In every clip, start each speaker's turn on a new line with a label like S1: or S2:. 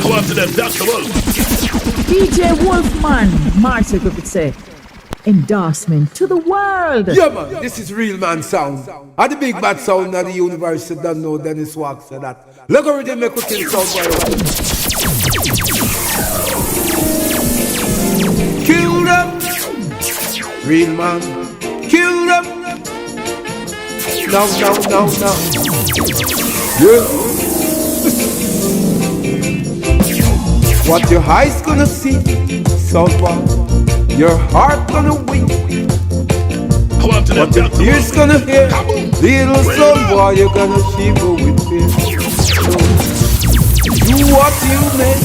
S1: Come on to them, that's the one.
S2: DJ Wolfman, Marcel could say, endorsement to the world.
S3: Yeah, man, this is real man sound. And the big bad sound of the universe, you don't know Dennis Wax said that. Look at the make kill sound by kill them. Real man, kill them. Now. Yeah. What your eyes gonna see, someone, your heart gonna weep. What your ears gonna hear, little son boy, you're gonna shiver with fear. So, do what you may,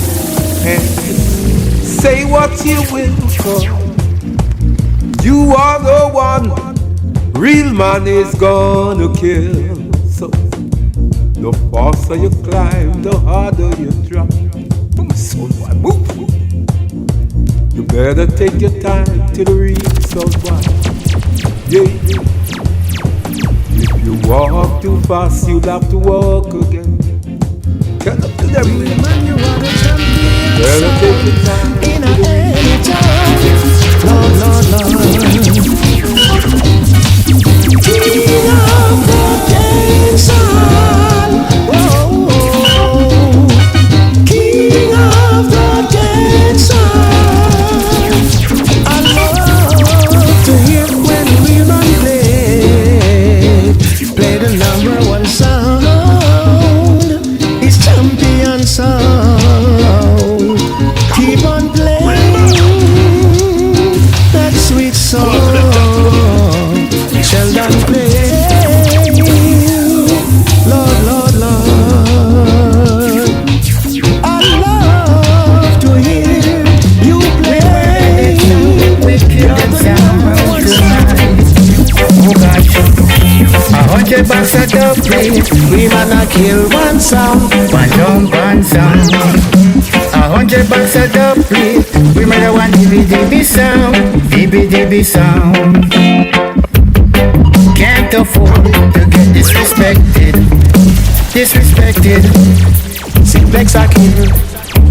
S3: and say what you will, for you are the one real man is gonna kill. So, the faster you climb, the harder you drop. Son boy, move. You better take your time to the real son boy. Yeah. If you walk too fast, you'll have to walk again. Cut up to them. Better take your time.
S4: In a any time. Lord. King of the days on. King of the days on. I love to hear when we run play the number one sound. It's champion sound. Keep on playing that sweet song. Sheldon play. Lord. I love to hear you play. You're the number one sound. Oh gosh, 100 bucks at the place. We wanna kill one sound, one jump, one sound. 100 bucks at the place. We made a one DB sound, DB sound. Can't afford to get disrespected. Simplex I kill,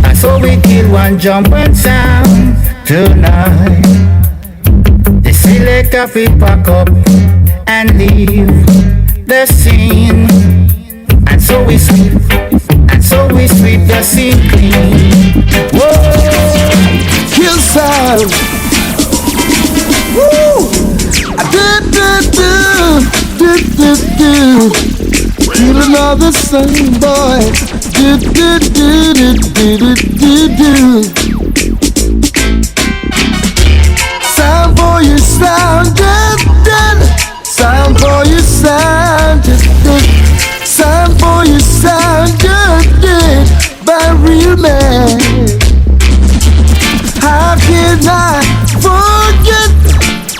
S4: and so we kill one jump and sound tonight. The selector we pack up and leave the scene, and so we sweep the scene clean. Whoa,
S3: Kill sound. Woo! Do. Kill another son boy. Do. Sound for your sound, sound for your sound, sound for your sound, by real man. How can I forget?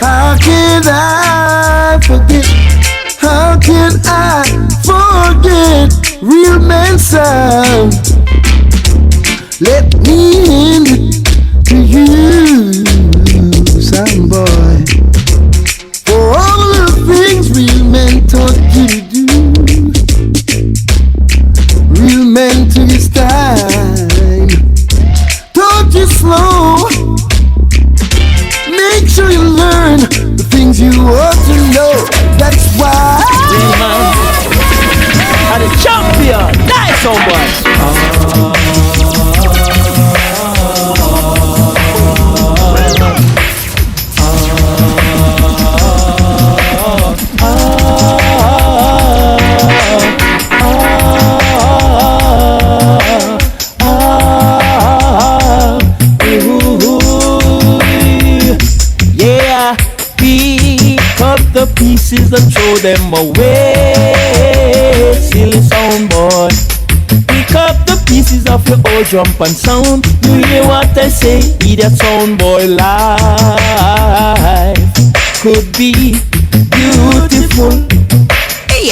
S3: How can I forget? How can I forget real man sound? Let me hand it to you, sound boy, for all the things real men taught you to do. Real men took his time, taught you slow. Make sure you learn the things you ought to know. That's why
S5: I'm the champion. Nice, homeboy. The pieces and throw them away, silly sound boy. Pick up the pieces of your old jump and sound. You hear what I say? Idiot sound boy life could be beautiful. Hey.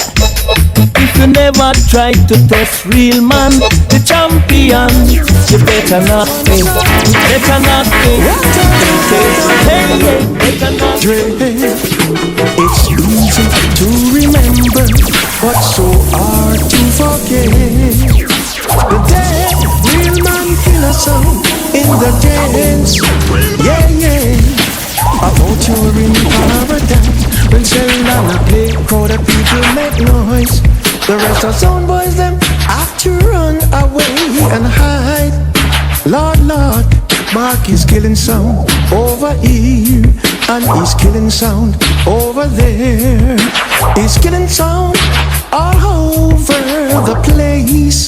S5: If you never try to test real man, the champion, you better not think. Better not think. Hey, better not think.
S4: It's easy to remember, but so hard to forget. The day real man to make noise. The rest of sound boys them have to run away and hide. Lord, Lord, Mark is killing sound over here, and he's killing sound over there. He's killing sound all over the place.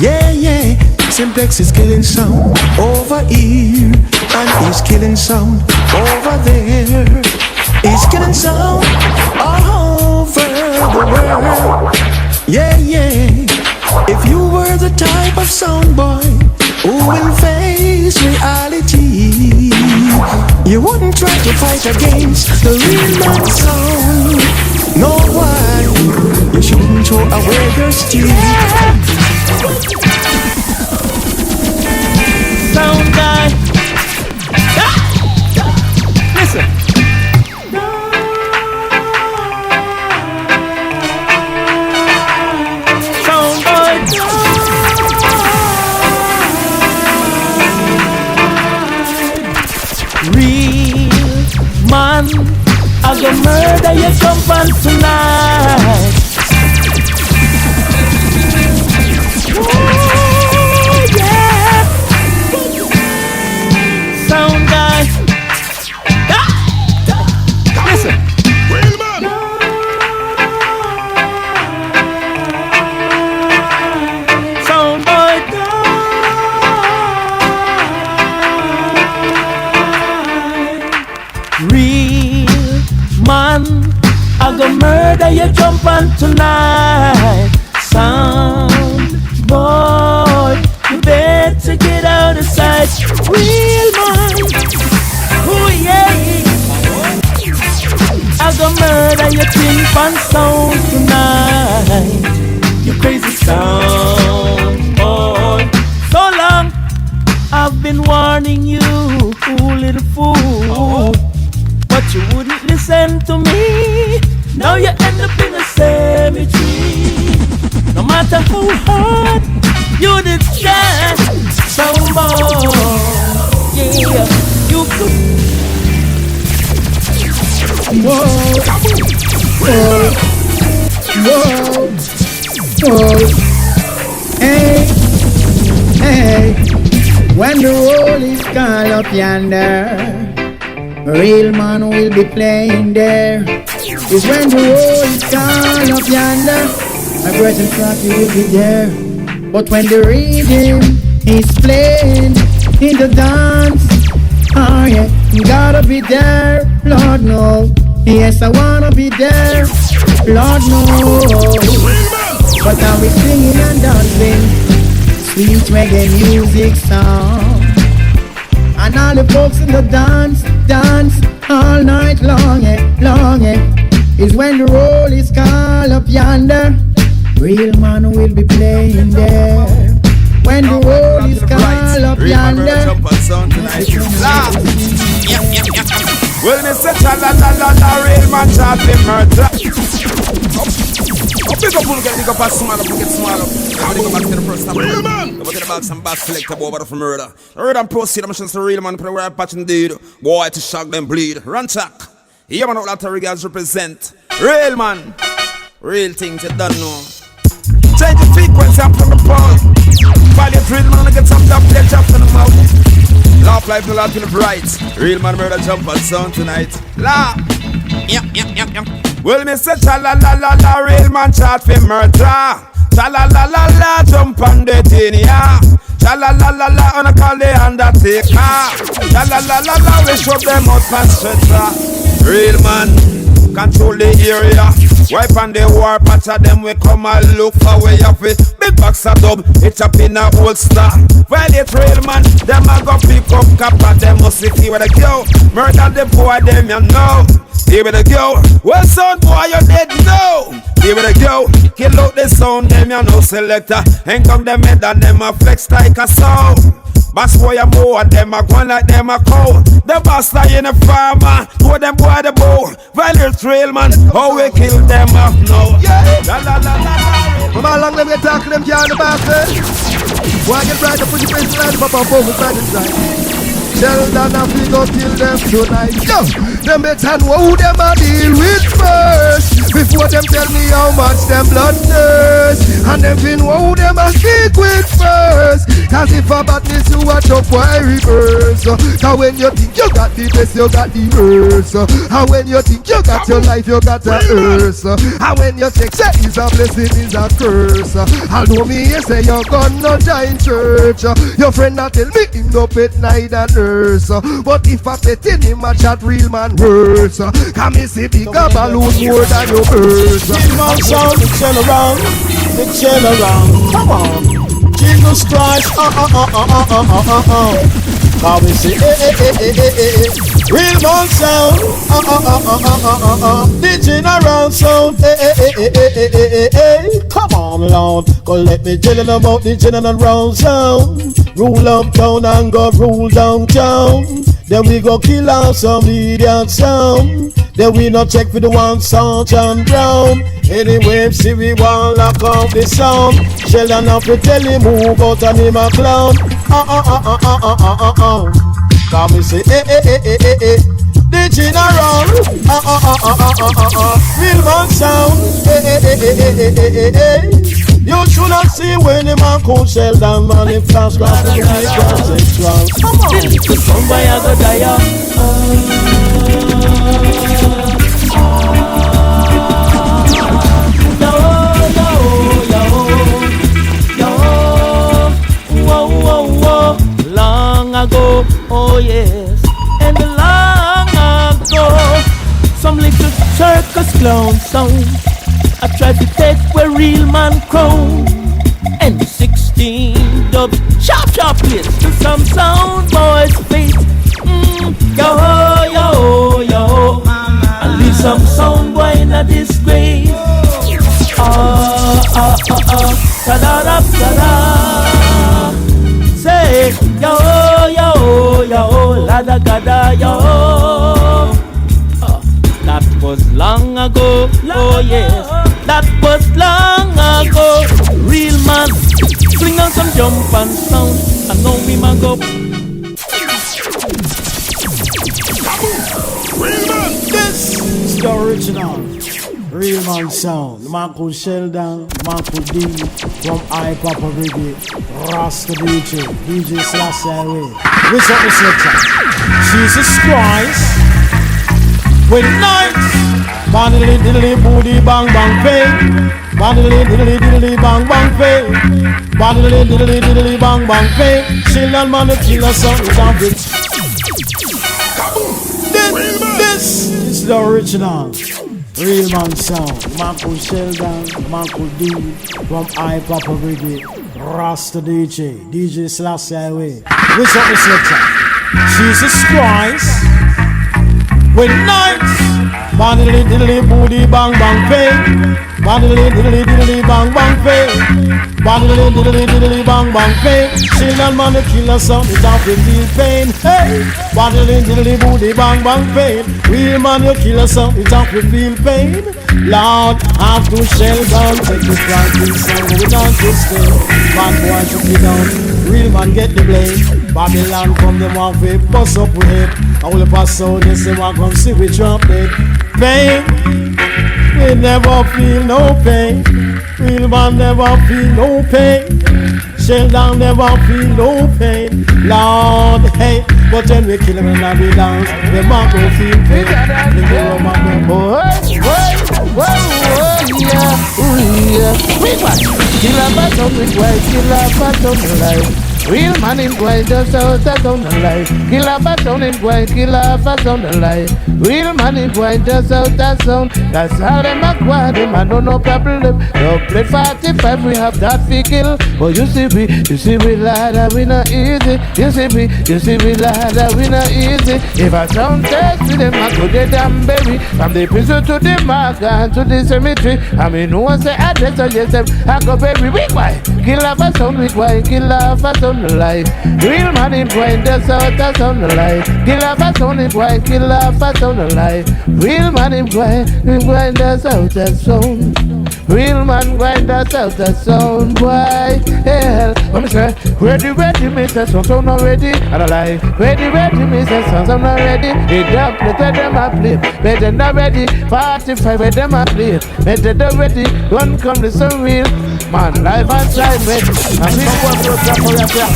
S4: Yeah, yeah. Simplex is killing sound over here, and he's killing sound over there. He's killing sound all over the world. Yeah, yeah. If you were the type of sound boy who will face reality, you wouldn't try to fight against the real man sound. No, why? You shouldn't throw away your steel.
S5: Sound guy. Listen. Sound boy. Real man, I go murder your company tonight. Oh, yeah. Sound guy. Listen.
S1: Real man.
S5: Sound boy. Real man, I go murder your jump on tonight. Sound boy, you better get out of sight. Real man, oh yeah. I go murder your tin pan sound tonight. You crazy sound boy. So long I've been warning you, little fool. But you wouldn't listen to me. Now you end up in a cemetery. No matter how hard you did try, some more. Yeah, you could.
S4: Whoa, whoa, whoa, whoa. Hey, hey. When the roll is called up yonder, real man will be playing there. Is when the roll is called up yonder, my breath and track will be there. But when the rhythm is playing in the dance, oh yeah, you gotta be there, Lord no. Yes, I wanna be there, Lord no. But now we singing and dancing sweet reggae music song, and all the folks in the dance all night long, long, is when the roll is called up yonder. Real man will be playing there. When the roll is called up yonder.
S3: Well, Mr. Cha-la-la-la-la, real man shot him murder. Big up, we'll get up, small up, we'll get small up. Now we go back to the first time. Real man! We'll get about some bass selector over from murder. Murder and proceed, I'm just a real man, play where I'm patching dude. Boy, to shock them bleed. Run track. Yeah, man, all that regards represent. Real man. Real things you don't know. Change the frequency, I'm from the pole. Value real man, get some top, get jump in the mouth. Laugh life, no laugh in the bright. Real man, murder, jump and sound tonight. Laugh. Yeah. Well, Mr. Cha-la-la-la-la, real man chat for murder. Cha-la-la-la-la, jump on the tin, yeah. Cha-la-la-la-la, on a call the undertaker. Cha-la-la-la-la, we shove them out and stretcher. Real man, control the area. Wipe on the war patch of them, we come and look for way of it. Big box of dub, it's up in a holster. Well, it's real man, them a go pick up copper, them must see where they go. Murder the boy, them you know. Here we go, well sound boy you dead no. Here we go, kill out the sound them you know selector. Hang on them head and them a flex like a sound. Bass boy a mow and them a gone like them a cow. The boss like in a farmer, throw them boy the bow. Well it's real man, how we kill them off now. Yeah, la la la la.
S6: Come along them get talk them can't the basket. Why get right up with the face line pop up over side inside. Tell them that we go kill them tonight. Yo, them better know who them a deal with first. before them tell me how much them blood thirst. And them fin who them a speak with first. Cause if a badness you watch up why reverse. Cause when you think you got the best, you got the worst. And when you think you got your life, you got a earth. And when you think say is a blessing, is a curse. Although me you say you're gonna join church. Your friend not tell me him no pet neither nurse. But if I pet in him a chat real man worse. Come me see bigger balloon more than your purse.
S1: Big man sound, the general. Come on. Jesus Christ, Now we say, real man sound, the general sound, come on, Lord, go let me tell you about the general sound. Rule uptown and go rule downtown. Then we go kill out some idiot sound. Then we not check for the one sound and drown. Anyway, see we want lock off the sound. Sheldon have to tell him move out and him a clown. Come me say, the general, real man sound, you should not see when the man called Sheldon, man, in flash glass and transsexual. Come on, the song by a good
S5: long ago, oh yes, and long ago, some little circus clown sound I tried to take where real man crown, and 16 dubs, sharp hits to some sound boys' face. Yo, and leave some sound boy in a disgrace. Ta-da-da-da-da. Say, yo, lada gada, yo. That was long ago, oh yes, that was long ago. Real man, bring on some jump and sound, and now we man go.
S1: This is the original real man sound. The man called Sheldon, the man called D from I Papa Brigade, Rasta DJ Slash Highway. What's up, Miss Lecture? Jesus Christ. With nights, bandily diddly booty bang bang pay. Bandily diddly bang bang pay. Bandily diddly bang bang pay. Sheldon man the killer sound is on it. This is the original real man sound. Man called Sheldon, man called D from I Papa Brigade, Rasta DJ Slash Highway. What's up, Miss Lecture? Jesus Christ. With nights, bandily diddly booty bang bang pay. Bandily diddly bang bang pay. Bandily diddly bang bang pay. Sheldon man the killer sound is out to feel pain. Hey, bandily diddly booty bang bang pay. Real man the killer sound is out to feel pain. Lord, have to Sheldon take the practice sound without to stay. Bad boy should be down. Real man get the blame. Babylon come them off a bust up with it. All the pass out they say want come see we drop it. Pain, we never feel no pain. Real man never feel no pain. Sheldon never feel no pain. Lord, hey, but then we kill him and we dance. The man go feel pain. The girl man go
S4: yeah. We watch. Kill a button with white, kill a button life. Real man in white, just out on the light. Kill a button in white, kill a button the light. Real man in white, just out that sound. That's how them acquire them, I don't know problem. No play 45, we have that fee kill. But you see we ladder, we not easy. You see we ladder, we not easy. If I sound test with them, I go get them baby. From the prison to the mark and to the cemetery. I mean, no one say address or yes, I go baby, we white. Kill a button with white, kill a button the light. Real man in white, just out that's on the light. Kill a button in white, kill a button the light. Real man in white, just out that's on.
S7: Real man grind us out the sound boy. Hell, I'm say ready, me say songs I'm not ready. And I lie, ready, me say songs I'm not ready. They don't let them a play, better not ready. 45 with them a play, better not ready. One come to some real man, life and time ready. And people want to drop for yourself.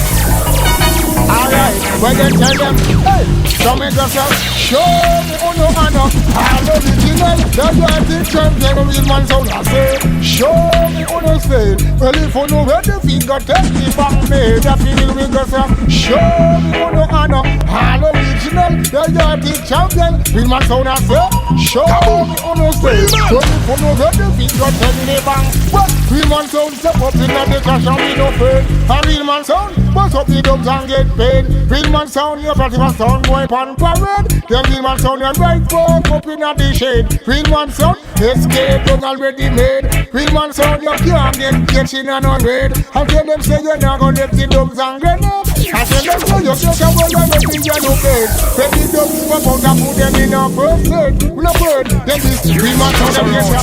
S6: Alright, when they tell them, hey, come and go from, show me uno ano, all original, that's why I think champion of real man sound I say, show me uno say, well if you know where the finger take me back me, that feeling we go from, show me uno ano, all original, that's why I think champion, real man sound I say, show me uno say, well if you know where the finger take me back, well, real man sound step up in the cash and we no fail, a real man sound, bust up the drums and get paid. Real man sound, your party man sound, boy pan parade. Them real man sound, your right folk up in the shade. Real man sound, escape done already made. Real man sound, you can't get catching and unread. And tell them say you're not gonna let the drums and grenades. And tell them say you get a world and nothing you no paid. When the drums come out and put them in a first aid. We no bird, them this real man sound, them get a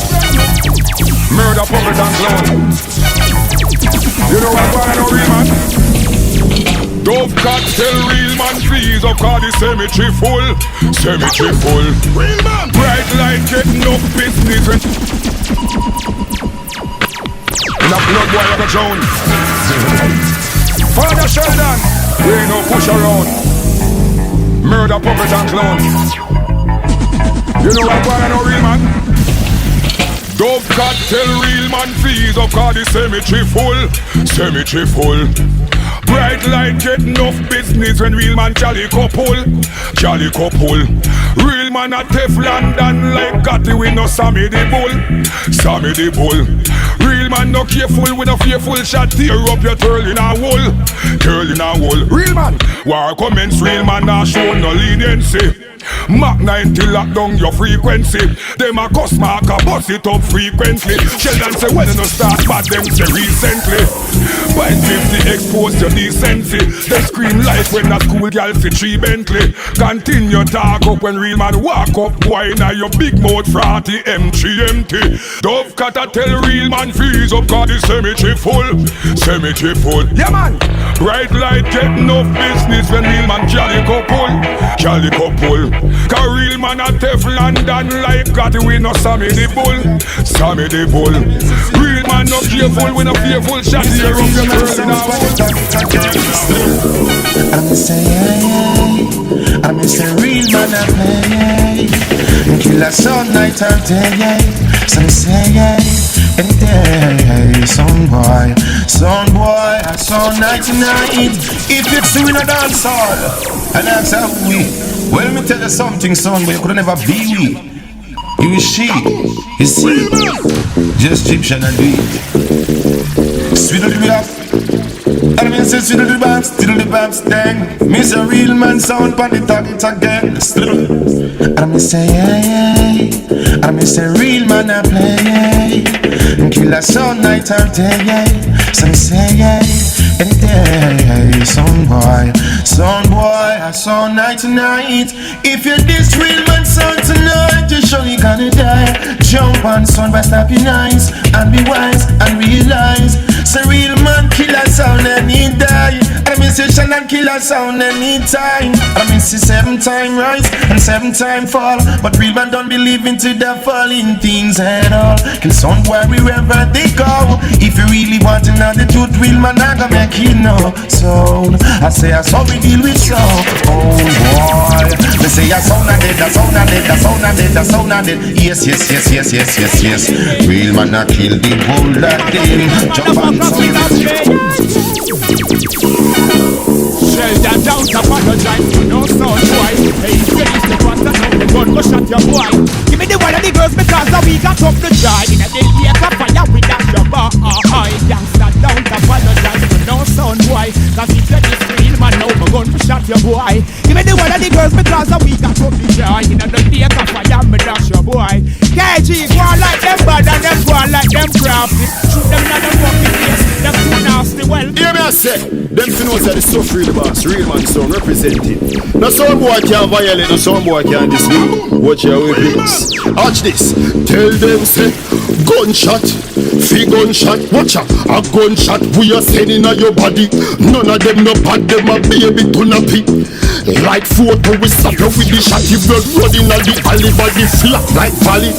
S3: Murder, puppet and clown. You know what I know, real man? Dove cat tell real man please up cause the cemetery full. Cemetery full. Real man. Bright light getting up business and in a blood boy like a Jones. Father Sheldon, we ain't no push around. Murder, puppet and clown. You know what I know, real man? Dove cat tell real man please up cause the cemetery full. Cemetery full. Bright light get enough business when real man jolly couple. Jolly couple. Real man a Teflon done like Gotti with no Sammy the Bull. Sammy the Bull. Real man no careful with a fearful shot. Tear up your turl in a wool. Turl in a wool. Real man. War commence real man not show no leniency. Mach 90 lock down your frequency. Them a cuss mark a bust it up frequently. Sheldon say when you no start but them say recently. By 50 exposed your decency. They scream like when a school girl see 3 Bentley. Continue talk up when real man walk up. Why now your big mouth frothy M3 empty. Dove cat a tell real man freeze up cause the cemetery full. Cemetery full. Yeah man. Bright light get enough business when real man jolly couple. Jolly couple. Cause real man a Teflon done like Gotti with no Sammy the Bull. Sammy the Bull. Real man no careful with no fearful shot. Here up your girl in a
S4: I'm say yeah. I'm say real man a play. Kill a sun night or day. Some say yeah. Any day. Son boy, a son night tonight. If it's doing a dance hall, and that's how we. Well, me tell you something, son, but you could never be we. You is she, you see, just Egyptian and do it. Sweet of the beat. I mean, say sweet of the bam, still the bam stang. Miss a real man sound, pan the target again. Still, I mean, say yeah. I mean, say real man I play. Kill a sun night or day. Some say yeah. Any day, son boy, a son night tonight. If you're this real man son tonight, you surely gonna die. Jump on son by snapping eyes and be wise and realize. So real man kill a sound and he die. I mean say shall not kill a sound anytime. I mean say 7 time rise and 7 time fall. But real man don't believe into the falling things at all. Kill son boy wherever they go. If you really want to know the truth, real man I gonna make you know. So I say I saw we deal with so. Oh boy, they say I sound not dead, I sound not dead, I sound not dead, I sound not dead. Yes. Real man I kill the whole that day. Jump on
S8: Sheldon don't apologize to no son boy. Hey, finish the one that up the gun, go shot your boy. Give me the one of the girls because we got up the joy. In a day, we have a fire with that your boy. Youngster don't apologize to no son boy. Cause if you're this real man, now my gun go shot your boy. Give me the one of the girls because we got up the joy. In a day, we have a fire with that your boy. KG, go on like them bad and them go on like them crafty. Shoot them in the fucking face, them too nasty. Well,
S9: hear me I say, them to know say the stuff real boss, real man sound represented. No some boy can violate, no some boy can dispute. Watch your weapons. Watch this. Tell them say, Gunshot, free gunshot, watch out. A gunshot we are sending on your body. None of them no bad, them a baby to nappy. Like photo we suffer with the shot. If blood running on the alley, body flat like valley.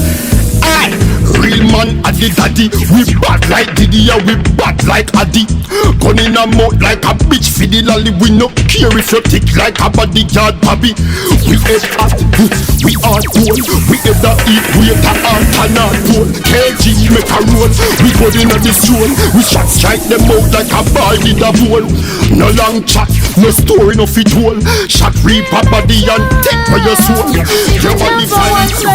S9: Aye, real man at the daddy. We bad like Diddy and we bad like Addy. Gun in a mouth like a bitch for the lolly. We no care if you tick like a bodyguard Bobby. We head hot, we are cold. We either eat weight or art and not cold. KG make a roll, we go in the zone. We shot strike them out like a ball with a bone. No long chat, no story, no fit hole. Shot reap a body and take for your soul. You want the fight,
S10: sorry for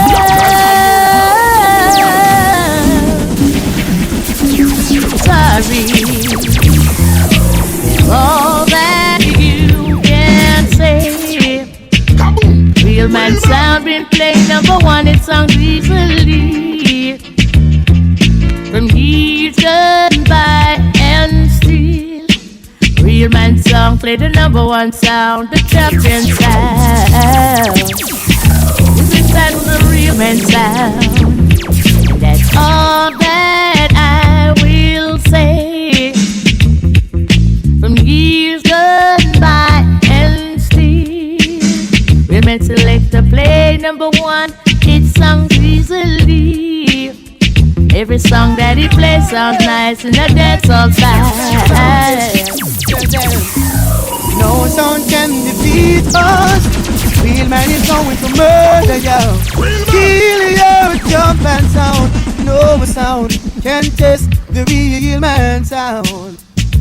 S10: all that you can say. Real man sound been playing number one, it sounds easily. From years gone by and still, real man song play the number one sound, the champion sound. This is that was the real man sound. That's all that I will say. From years gone by and still, women select to play number one, it sounds easily. Every song that he plays sounds nice in a dancehall style.
S4: No sound can defeat us. Real man is going to murder you. Kill you with jump and sound. No sound can test the real man sound.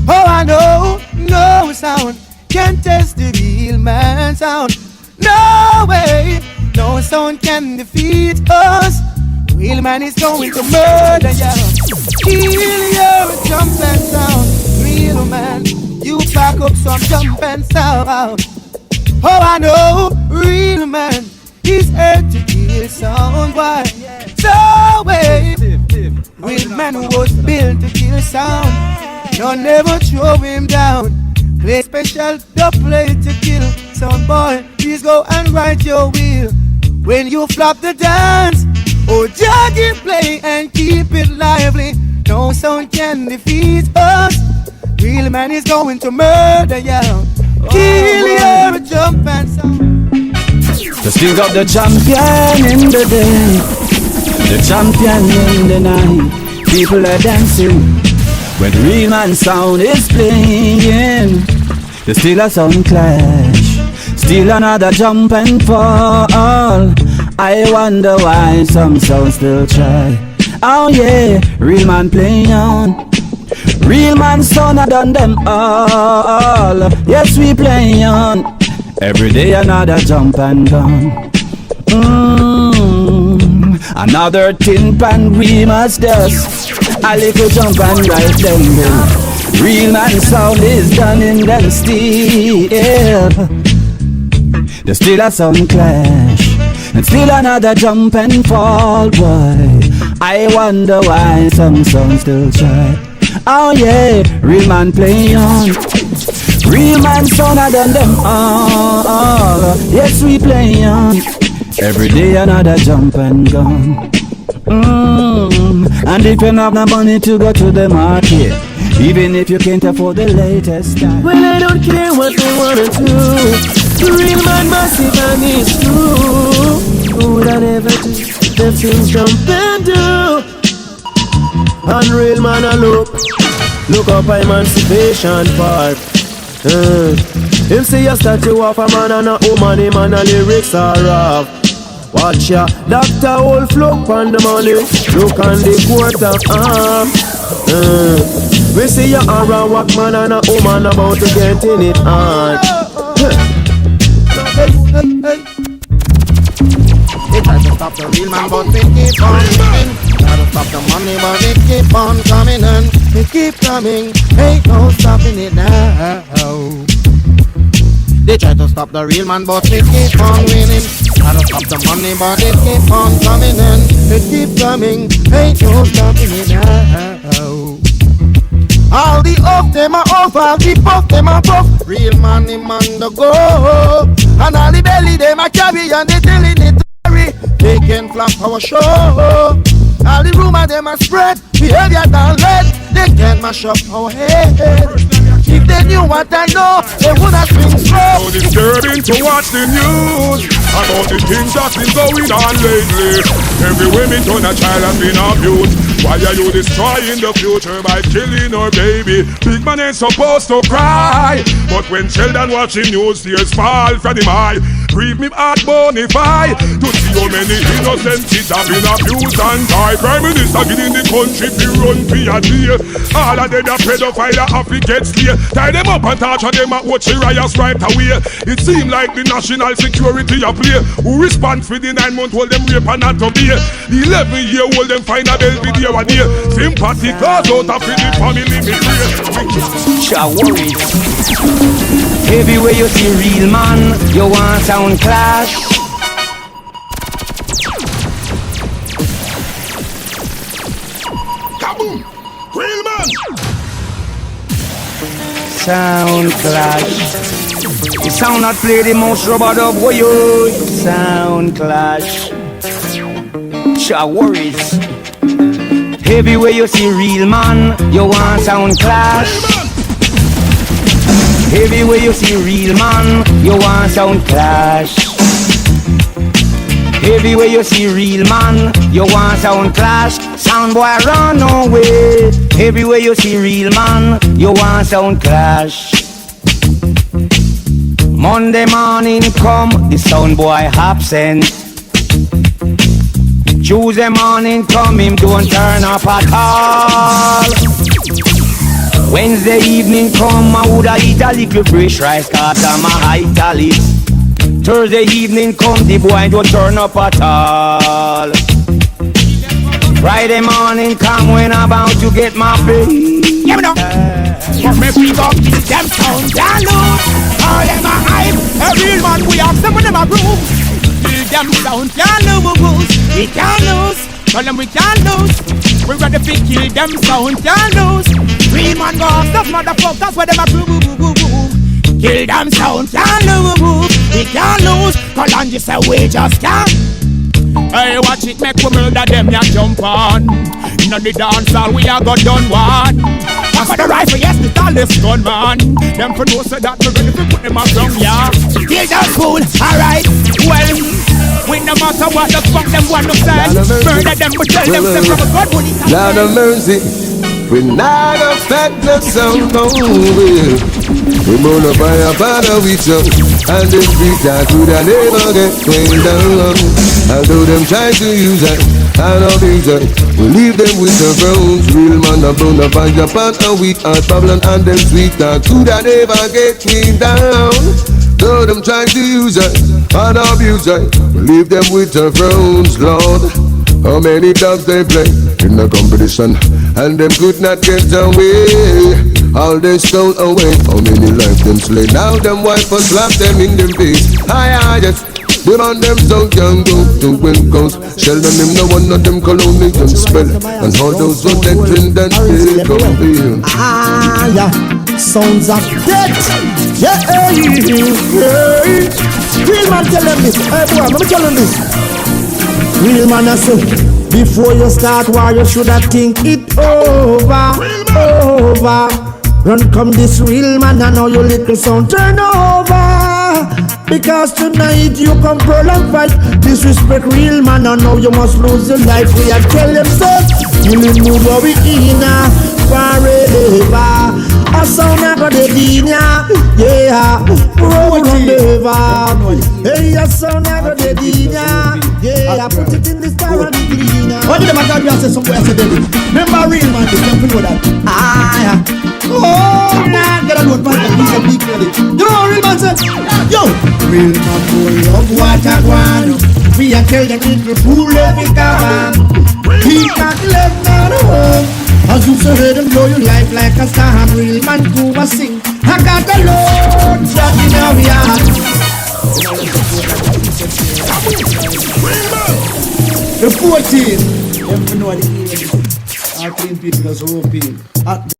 S4: Oh, I know, no sound can test the real man sound. No way, no sound can defeat us. Real man is going to murder you. Kill you with jump and sound. Real man, you back up some jump and sound. Oh, I know, real man, he's here to kill sound. Why? So way, real man was built to kill sound. No, never throw him down. Play special, don't play to kill sound. Boy, please go and write your will. When you flop the dance, oh, Juggling play and keep it lively. No sound can defeat us. Real man is going to murder you. Kill your jump and sound.
S5: To still got the champion in the day, the champion in the night. People are dancing when the real man sound is playing. There's still a sound clash, still another jump and fall. I wonder why some sounds still try. Oh yeah, real man playing on. Real man son I done them all. Yes, we play on. Every day another jump and gone. Another tin pan we must dust. A little jump and ride them down. Real man sound is done in them steel. There's still a sound clash, and still another jump and fall. Boy, I wonder why some songs still try. Oh yeah, real man play on. Real man son I done them all. Yes, we play on. Every day another jump and gone. And if you don't have no money to go to the market, even if you can't afford the latest style,
S10: well, I don't care what they wanna do. Real man massive and it's true. Who would I never do the things jump and do? Unreal man a look up Emancipation Park. Him say a statue of a man and a woman, him and a lyrics are rough. Watch ya, Dr. Wolf look on the money, look on the quarter arm. We see ya a rock man and a woman about to get in it on.
S4: They try to stop the real man, but we keep on moving. Try to stop the money, but it keep on coming and it keep coming. Ain't no stopping it now. They try to stop the real man, but we keep on winning. Try to stop the money, but it keep on coming and it keep coming. Ain't no stopping it now. All the off them are off, all the puff them are puff. Real man, him on the go. And all the belly them are carry and they telling it. They can flop our show.
S6: All the rumor them a spread, behavior done led. They can't mash up our head. If they knew what I know, they would have been slow.
S9: So disturbing to watch the news about the things that's been going on lately. Every woman turn a child has been abused. Why are you destroying the future by killing her baby? Big man ain't supposed to cry, but when children watching news, tears fall from the eye. Grieve me heart bonify to see how many innocent kids have been abused and died. Prime Minister giving the country to run for a day. All of them are pedophile have to get slay. Tie them up and torture them and watch the riots right away. It seems like the national security a play. Who respond for the 9-month-old them rape and not obey? The 11-year-old them find a Belvedere a day. Sympathy cause out of the family me pray.
S5: Worry. Everywhere you see real man, you want sound clash.
S9: Kaboom! Real man!
S5: Sound clash. The sound not play the most rubber dub for you. Sound clash. Worries. Everywhere you see real man, you want sound clash. Everywhere you see real man, you want sound clash. Everywhere you see real man, you want sound clash. Sound boy run away. Everywhere you see real man, you want sound clash. Monday morning come, the sound boy absent. Tuesday morning come, him don't turn up at all. Wednesday evening come, I woulda eat a little fresh rice, cause I'm a italist. Thursday evening come, the boy don't turn up at all. Friday morning come, when I'm about to get my pay.
S8: Yeah, me know. But me bring up them sound, ya know. All them a hype, a real man we have some of them a groove. Till them sound, ya know we can't lose. Tell them we can't lose. We ready to kill them sound, can't lose. Real man go off stuff, motherfuckers where them a groove. Kill them sound, can't lose. We can't lose. Call on this way just can't. Hey, watch it make we murder them, ya jump on. Inna the dance hall we a got done one. And for the rifle, yes, the tallest gunman. Them for know so that we ready to put them up wrong, yeah. Kill them fool, alright. Well, we no matter what the fuck them want to say. Murder them, we tell them from a God when it's
S3: Lord of mercy, we not affect the sound, no way. We burn up by a father we jump, and the street that could have never get way down. Although them try to use it, and abuse it, we leave them with the browns. Real man a burn up by a part, and we are Babylon, and them sweet that could have never get me down. Though them try to use it, and abuse it, we leave them with the browns, Lord. How many dogs they play in the competition, and them could not get away. All they stole away, how many lives them slay. Now them wife will slap them in the face. Yes, them on them so young go to win coast. Sheldon them no one of them colonial spell, and all those who they drink and they go feel.
S6: Yeah, sounds of death. Yeah, real man tell them this. Hey boy, let me tell them this. Real man I say, before you start war, you shoulda think it over. Run come this real man, I know your little son turn over. Because tonight you come pearl and fight. Disrespect real man, I know you must lose your life. We are tell them so, you will move over in forever. A sound I got the dina, yeah, roll on the river. Hey, a sound I got the dina, yeah, put it in the star and the dina. What did the matter you say somewhere said it? Remember real man, you can't know that. Oh, nah, get a load man, he's a big credit. You know what real man said? Yo, real man full of what I want. We are tell them little fool every cover. He can't let none home. As you so heard them blow your life like a star. Real man Cuba sing. I got a load shot in our yard. The 14. You know the all clean people as rope in.